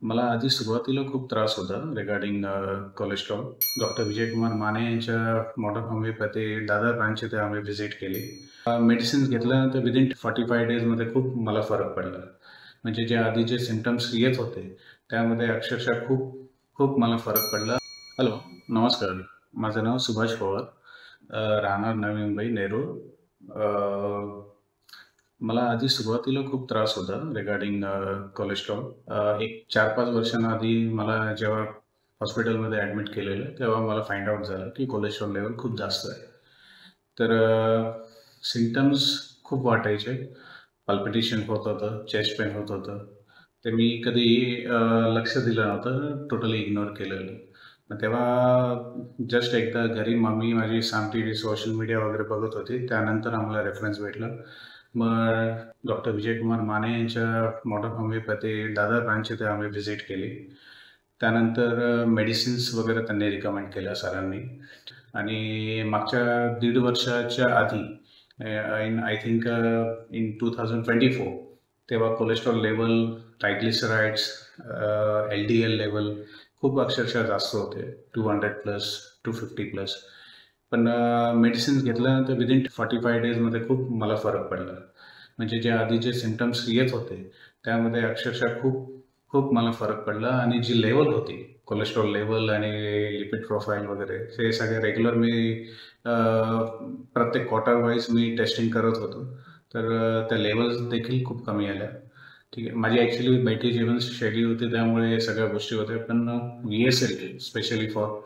मला आधी सुरुवातीला खूप त्रास होता regarding cholesterol. Doctor Vijaykumar Mane यांच्या मॉडर्न होमिओपॅथी दादर ब्रांच इथे आम्ही व्हिजिट केली. मेडिसिन्स घेतल्यानंतर विदिन 45 डेजमध्ये खूप मला फरक पडला. म्हणजे जे आधी जे सिम्पटम्स येत होते त्यामध्ये अक्षरशः खूप खूप मला फरक पडला. हॅलो, नमस्कार. माझं नाव सुभाष पवार. राहणार नवी मुंबई, नेरूळ. मला आधी सुरुवातीला खूप त्रास होता रिगार्डिंग कोलेस्ट्रॉल. एक 4-5 वर्षांआधी मला जेव्हा हॉस्पिटलमध्ये ॲडमिट केलेलं, तेव्हा मला फाइंड आउट झालं की कोलेस्ट्रॉल लेवल खूप जास्त आहे. तर सिम्पटम्स खूप वाटायचे. पाल्पिटेशन होत होतं, चेस्ट पेन होत होतं. ते मी कधी लक्ष दिलं नव्हतं, टोटली इग्नोर केलेलं. मग तेव्हा जस्ट एकदा घरी मम्मी माझी सांगते सोशल मीडिया वगैरे बघत होती. त्यानंतर आम्हाला रेफरन्स भेटला. मग डॉक्टर विजयकुमार माने यांच्या मॉडर्न होमिओपॅथी दादर ब्रांच इथे आम्ही व्हिजिट केली. त्यानंतर मेडिसिन्स वगैरे त्यांनी रिकमेंड केल्या सरांनी. आणि मागच्या 1.5 वर्षाच्या आधी आय थिंक इन 2024 तेव्हा cholesterol level, triglycerides, LDL level खूप अक्षरशः जास्त होते. 200+, 250+. पण मेडिसिन्स घेतल्यानंतर विदिन 45 डेजमध्ये खूप मला फरक पडला. म्हणजे जे आधी जे सिम्पटम्स येत होते त्यामध्ये अक्षरशः खूप खूप मला फरक पडला. आणि जी लेवल होती कोलेस्ट्रॉल लेवल आणि लिपिड प्रोफाईल वगैरे हे सगळे रेग्युलर मी प्रत्येक क्वार्टर वाईज मी टेस्टिंग करत होतो. तर त्या लेवल्स देखील खूप कमी आल्या. ठीक आहे. माझी ॲक्च्युली बैठी जीवनशैली होती त्यामुळे या सगळ्या गोष्टी होत्या. पण VSL स्पेशली फॉर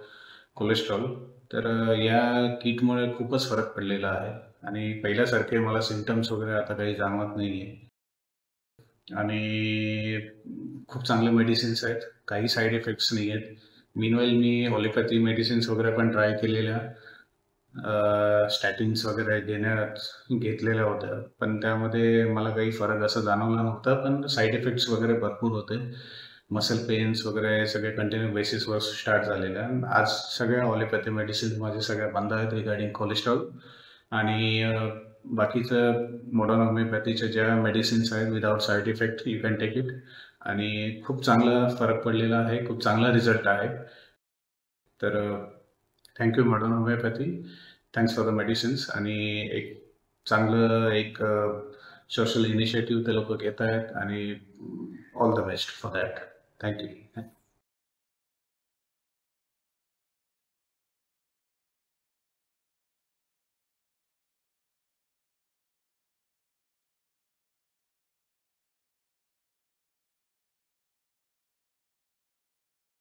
कोलेस्ट्रॉल तर या किटमुळे खूपच फरक पडलेला आहे. आणि पहिल्यासारखे मला सिम्पटम्स वगैरे आता काही जाणवत नाही आहे. आणि खूप चांगले मेडिसिन्स आहेत. काही साईड इफेक्ट्स नाही आहेत. मीनवाईल मी होमिओपॅथी मेडिसिन्स वगैरे पण ट्राय केलेल्या. स्टॅटिन्स वगैरे घेतलेल्या होत्या. पण त्यामध्ये मला काही फरक असा जाणवला नव्हता. पण साईड इफेक्ट्स वगैरे भरपूर होते. मसल पेन्स वगैरे सगळे कंटिन्यू बेसिसवर स्टार्ट झालेल्या. आज सगळ्या होमिओपॅथी मेडिसिन्स माझ्या सगळ्या बंद आहेत रिगार्डिंग कोलेस्ट्रॉल. आणि बाकीचं मॉडर्न होमिओपॅथीच्या ज्या मेडिसिन्स आहेत without side effect you can take it. आणि खूप चांगला फरक पडलेला आहे. खूप चांगला रिझल्ट आहे. तर thank you modern homeopathy. Thanks for the medicines. आणि एक चांगलं एक सोशल इनिशिएटिव्ह ते लोक घेत आहेत. आणि all the best for that. Thank you.